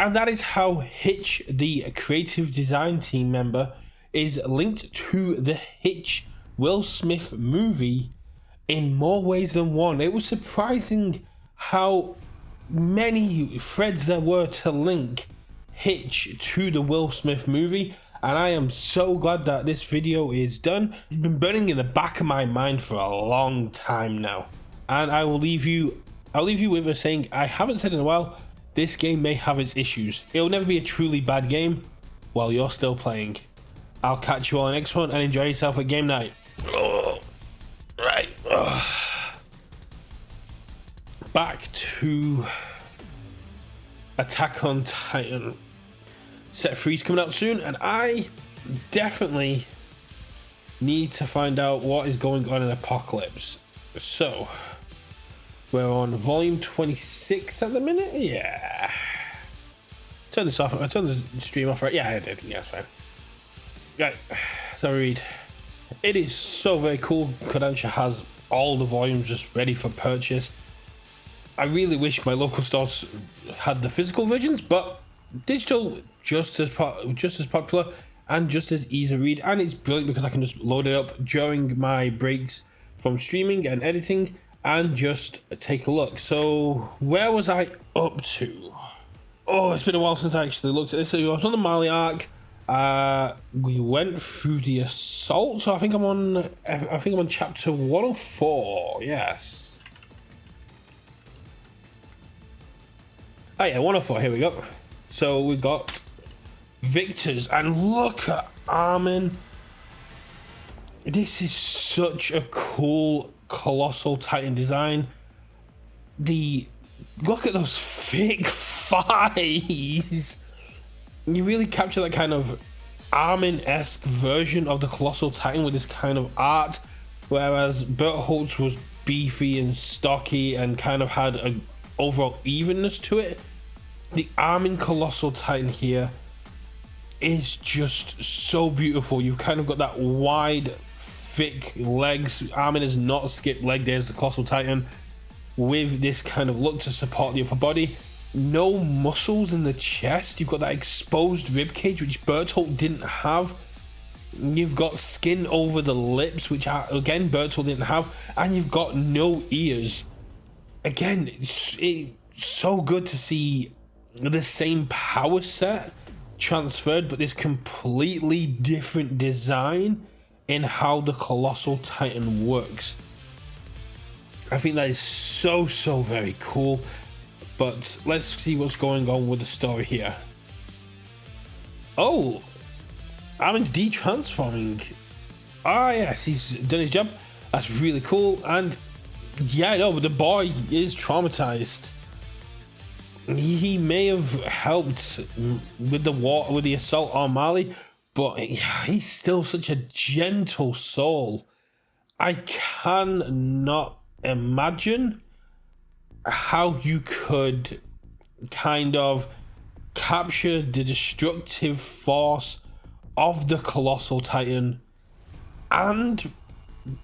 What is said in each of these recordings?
And that is how Hitch, the creative design team member, is linked to the Hitch Will Smith movie in more ways than one. It was surprising how many threads there were to link Hitch to the Will Smith movie, and I am so glad that this video is done. It's been burning in the back of my mind for a long time now, and I'll leave you with a saying I haven't said in a while. This game may have its issues. It'll never be a truly bad game while you're still playing. I'll catch you all in the next one, and enjoy yourself at game night. Right. Back to Attack on Titan. Set 3's coming out soon, and I definitely need to find out what is going on in Apocalypse. So, we're on volume 26 at the minute? Yeah. Turn this off. I turned the stream off, right? Yeah, I did. Yeah, that's fine. Right. So, read. It is so very cool. Kodansha has all the volumes just ready for purchase. I really wish my local stores had the physical versions, but digital just as popular and just as easy to read, and it's brilliant because I can just load it up during my breaks from streaming and editing and just take a look. So where was I up to? Oh, it's been a while since I actually looked at this. So I was on the Mali arc. We went through the assault, so I think I'm on chapter 104. Yes. Oh yeah, 104, here we go. So we got victors, and look at Armin. This is such a cool Colossal Titan design. Look at those thick thighs. You really capture that kind of Armin-esque version of the Colossal Titan with this kind of art, whereas Bertholdt's was beefy and stocky and kind of had an overall evenness to it. The Armin Colossal Titan here is just so beautiful. You've kind of got that wide, thick legs. Armin has not skipped leg days, the Colossal Titan, with this kind of look to support the upper body. No muscles in the chest. You've got that exposed ribcage, which Bertholdt didn't have. You've got skin over the lips, which again Bertholdt didn't have, and you've got no ears. Again, it's so good to see the same power set transferred, but this completely different design in how the Colossal Titan works. I think that is so very cool. But let's see what's going on with the story here. Oh, Armin's de-transforming. Ah yes, he's done his job. That's really cool. And yeah, no, but the boy is traumatized. He may have helped with the assault on Mali, but he's still such a gentle soul. I cannot imagine how you could kind of capture the destructive force of the Colossal Titan and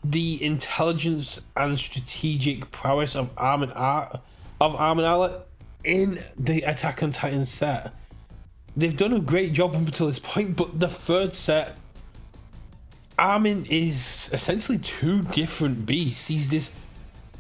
the intelligence and strategic prowess of Armin Arlert in the Attack on Titan set. They've done a great job up until this point, but the third set, Armin is essentially two different beasts. He's this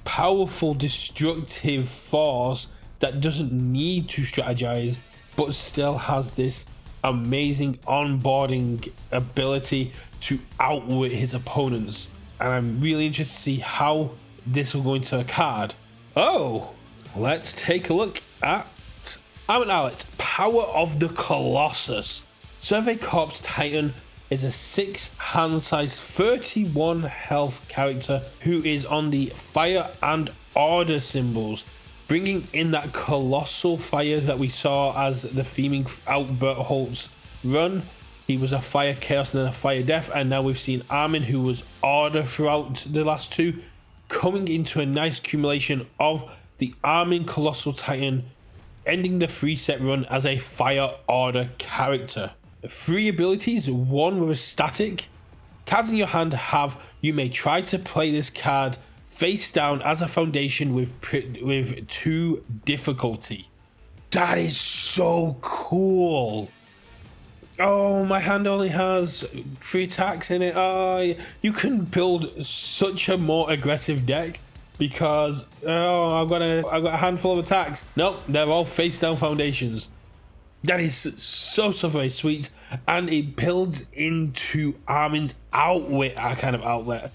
powerful, destructive force that doesn't need to strategize, but still has this amazing onboarding ability to outwit his opponents. And I'm really interested to see how this will go into a card. Oh, let's take a look at Armin Arlert, Power of the Colossus. Survey Corps Titan is a 6 hand size 31 health character who is on the fire and order symbols, bringing in that colossal fire that we saw as the theming out Bertholdt's run. He was a fire chaos and then a fire death, and now we've seen Armin, who was order throughout the last two, coming into a nice accumulation of the Armin Colossal Titan, ending the 3-set run as a fire order character. 3 abilities, 1 with a static. Cards in your hand have, you may try to play this card face down as a foundation with 2 difficulty. That is so cool. Oh, my hand only has 3 attacks in it. You can build such a more aggressive deck because I've got a handful of attacks. Nope, they're all face down foundations. That is so very sweet, and it builds into Armin's outwit kind of outlet.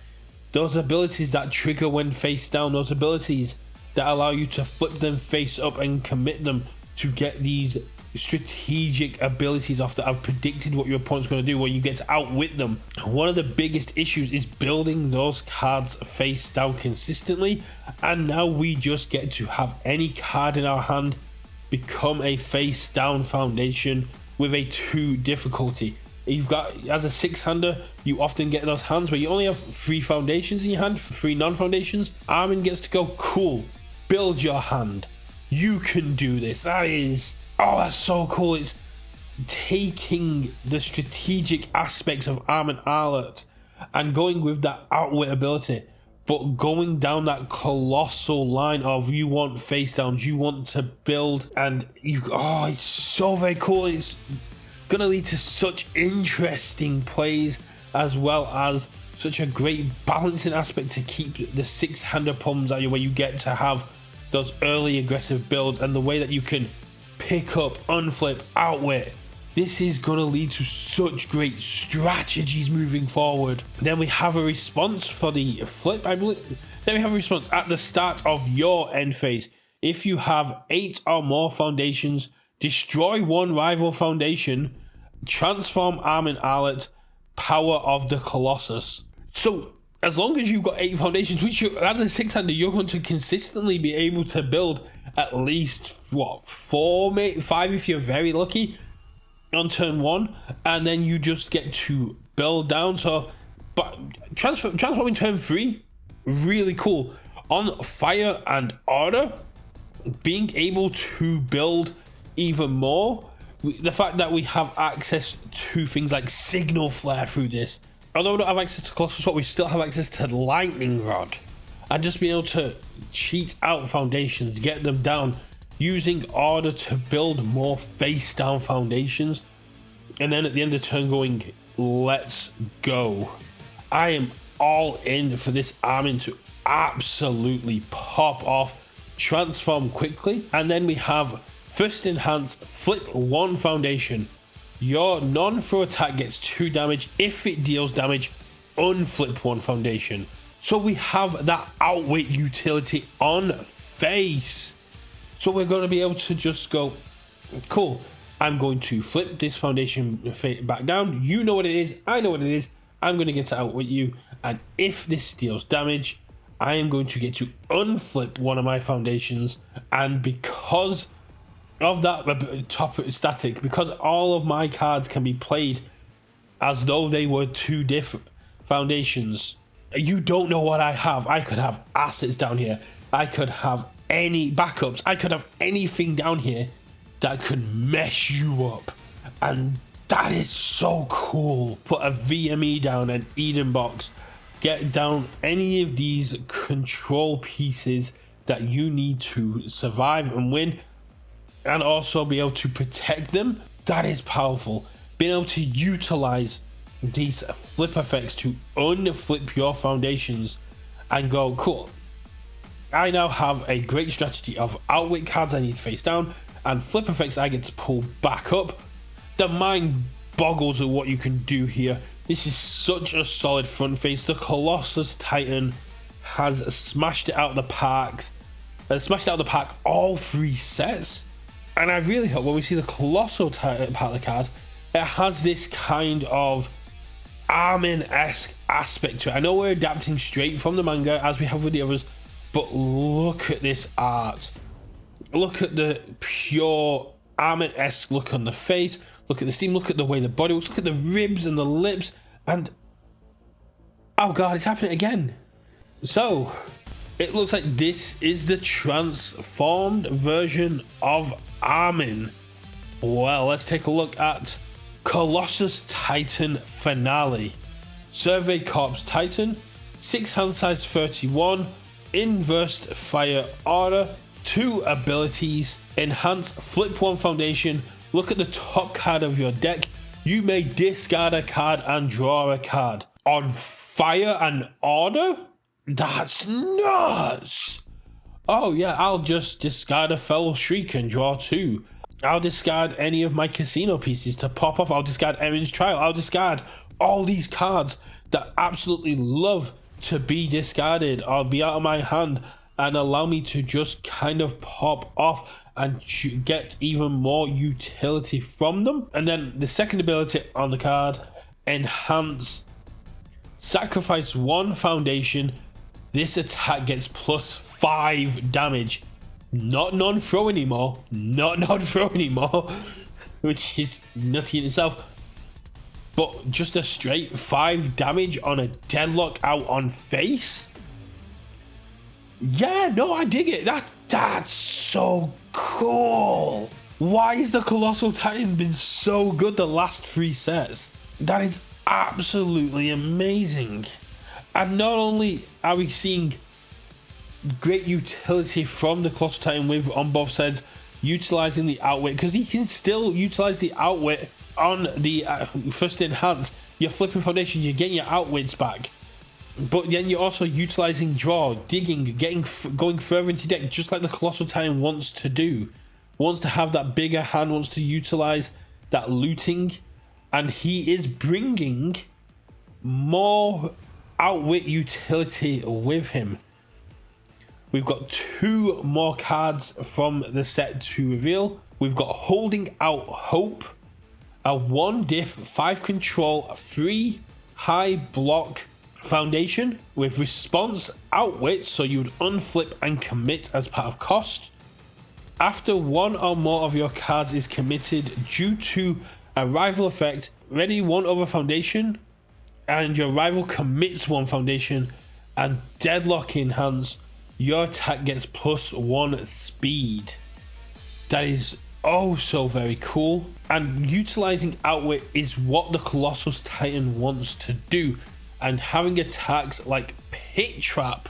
Those abilities that trigger when face down, those abilities that allow you to flip them face up and commit them to get these strategic abilities off that have predicted what your opponent's going to do, where you get to outwit them. One of the biggest issues is building those cards face down consistently, and now we just get to have any card in our hand become a face down foundation with a 2 difficulty. You've got, as a 6-hander, you often get those hands where you only have 3 foundations in your hand, 3 non-foundations. Armin gets to go, cool, build your hand, you can do this. That's so cool. It's taking the strategic aspects of Armin Arlert and going with that outwit ability, but going down that colossal line of you want face downs, you want to build, and it's so very cool. It's gonna lead to such interesting plays, as well as such a great balancing aspect to keep the 6-hander problems out, where you get to have those early aggressive builds, and the way that you can pick up, unflip, outwit. This is gonna lead to such great strategies moving forward. Then we have a response for the flip, I believe. Then we have a response at the start of your end phase. If you have 8 or more foundations, destroy 1 rival foundation, transform Armin Arlert, power of the Colossus. So as long as you've got 8 foundations, which as a 6-hander, you're going to consistently be able to build at least 4, maybe 5 if you're very lucky on turn 1, and then you just get to build down. So, but transforming turn 3, really cool. On fire and order, being able to build even more. The fact that we have access to things like signal flare through this. Although we don't have access to Colossus, we still have access to lightning rod, and just being able to cheat out foundations, get them down, using order to build more face down foundations, and then at the end of the turn going, let's go. I am all in for this Armin to absolutely pop off, transform quickly. And then we have first enhance, flip 1 foundation. Your non-throw attack gets 2 damage. If it deals damage, unflip 1 foundation. So we have that outwit utility on face. So we're going to be able to just go, cool, I'm going to flip this foundation back down. You know what it is, I know what it is. I'm going to get to outwit you. And if this deals damage, I am going to get to unflip 1 of my foundations. And because of that top static, because all of my cards can be played as though they were 2 different foundations, you don't know what I have. I could have assets down here. I could have any backups. I could have anything down here that could mess you up. And that is so cool. Put a VME down, an Eden box. Get down any of these control pieces that you need to survive and win, and also be able to protect them. That is powerful. Being able to utilize these flip effects to unflip your foundations and go, cool, I now have a great strategy of outwit cards I need face down and flip effects I get to pull back up. The mind boggles at what you can do here. This is such a solid front face. The Colossus Titan has smashed it out of the park. All 3 sets. And I really hope when we see the Colossal Titan part of the card, it has this kind of Armin-esque aspect to it. I know we're adapting straight from the manga as we have with the others, but look at this art. Look at the pure Armin-esque look on the face. Look at the steam. Look at the way the body looks. Look at the ribs and the lips. And oh god, it's happening again. So it looks like this is the transformed version of Armin. Well, let's take a look at Colossus Titan Finale. Survey Corps Titan, 6 hand size 31, inversed fire order, 2 abilities. Enhance, flip 1 foundation. Look at the top card of your deck. You may discard a card and draw a card. On fire and order? That's nuts! Oh yeah, I'll just discard a Fell Shriek and draw 2. I'll discard any of my casino pieces to pop off. I'll discard Erin's Trial. I'll discard all these cards that absolutely love to be discarded or be out of my hand and allow me to just kind of pop off and get even more utility from them. And then the second ability on the card, Enhance. Sacrifice 1 foundation. This attack gets plus 5 damage. Not non-throw anymore. Not non-throw anymore. Which is nutty in itself. But just a straight 5 damage on a deadlock out on face? Yeah, no, I dig it. That's so cool. Why has the Colossal Titan been so good the last 3 sets? That is absolutely amazing. And not only are we seeing great utility from the Colossal Titan with on both sides utilizing the outwit, because he can still utilize the outwit on the first enhance. You're flipping foundation, you're getting your outwits back, but then you're also utilizing draw, digging, going further into deck, just like the Colossal Titan wants to do. Wants to have that bigger hand, wants to utilize that looting, and he is bringing more outwit utility with him. We've got 2 more cards from the set to reveal. We've got Holding Out Hope, a 1 diff, 5 control, 3 high block foundation with response outwit, so you would unflip and commit as part of cost. After 1 or more of your cards is committed due to a rival effect, ready 1 other foundation, and your rival commits 1 foundation and deadlock enhance. Your attack gets plus 1 speed. That is oh so very cool. And utilizing outwit is what the Colossus Titan wants to do. And having attacks like Pit Trap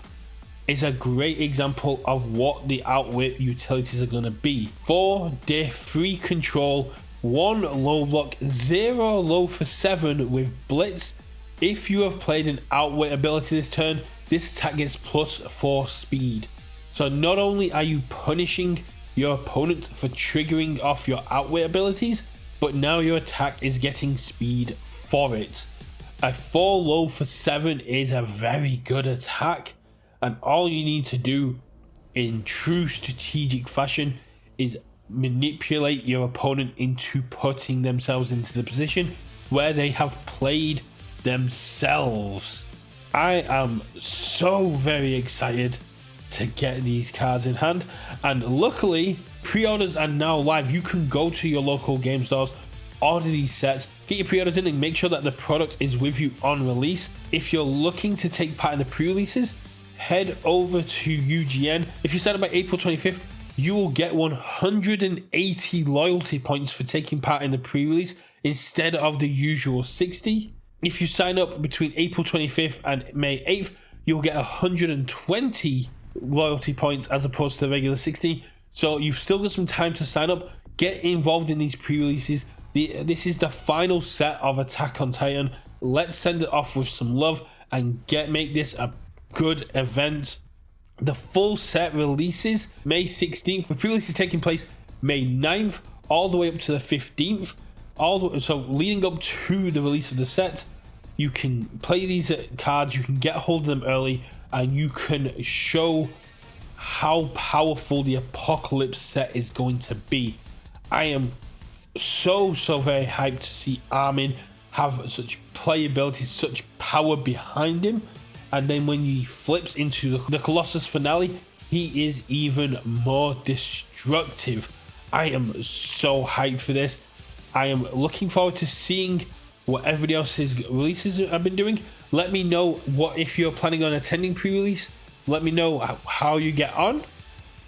is a great example of what the outwit utilities are going to be. 4 diff, 3 control, 1 low block, 0 low for 7 with blitz. If you have played an outwit ability this turn, this attack gets plus 4 speed. So not only are you punishing your opponent for triggering off your outwit abilities, but now your attack is getting speed for it. A 4 low for 7 is a very good attack, and all you need to do in true strategic fashion is manipulate your opponent into putting themselves into the position where they have played themselves. I am so very excited to get these cards in hand, and luckily pre-orders are now live. You can go to your local game stores, order these sets, get your pre-orders in, and make sure that the product is with you on release. If you're looking to take part in the pre-releases, head over to UGN. If you sign up by April 25th, you will get 180 loyalty points for taking part in the pre-release instead of the usual 60. If you sign up between April 25th and May 8th, you'll get 120 loyalty points as opposed to the regular 60. So you've still got some time to sign up. Get involved in these pre-releases. This is the final set of Attack on Titan. Let's send it off with some love and make this a good event. The full set releases May 16th. The pre-release is taking place May 9th all the way up to the 15th. So leading up to the release of the set, you can play these cards, you can get hold of them early, and you can show how powerful the Apocalypse set is going to be. I am so very hyped to see Armin have such playability, such power behind him, and then when he flips into the Colossus finale, he is even more destructive. I am so hyped for this. I am looking forward to seeing what everybody else's releases have been doing. Let me know if you're planning on attending pre-release. Let me know how you get on,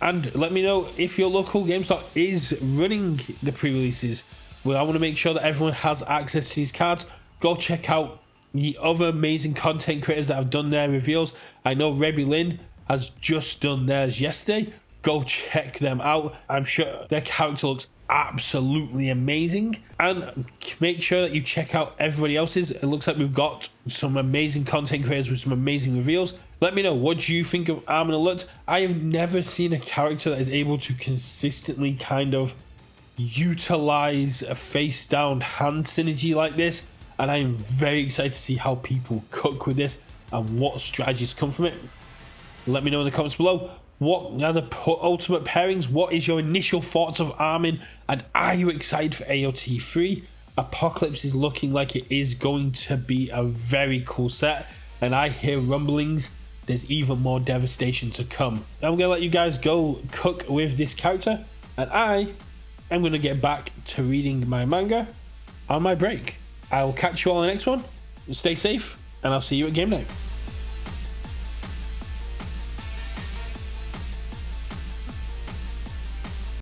and let me know if your local GameStop is running the pre-releases. Well, I want to make sure that everyone has access to these cards. Go check out the other amazing content creators that have done their reveals. I know Rebby Lynn has just done theirs yesterday. go check them out. I'm sure their character looks absolutely amazing, and make sure that you check out everybody else's. It looks like we've got some amazing content creators with some amazing reveals. Let me know, what do you think of Armin Arlert? I have never seen a character that is able to consistently kind of utilize a face down hand synergy like this, and I am very excited to see how people cook with this and what strategies come from it. Let me know in the comments below, what are the ultimate pairings? What is your initial thoughts of Armin, and are you excited for AOT 3? Apocalypse is looking like it is going to be a very cool set, and I hear rumblings there's even more devastation to come. I'm gonna let you guys go cook with this character, and I am gonna get back to reading my manga on my break. I will catch you all in the next one. Stay safe, and I'll see you at game night.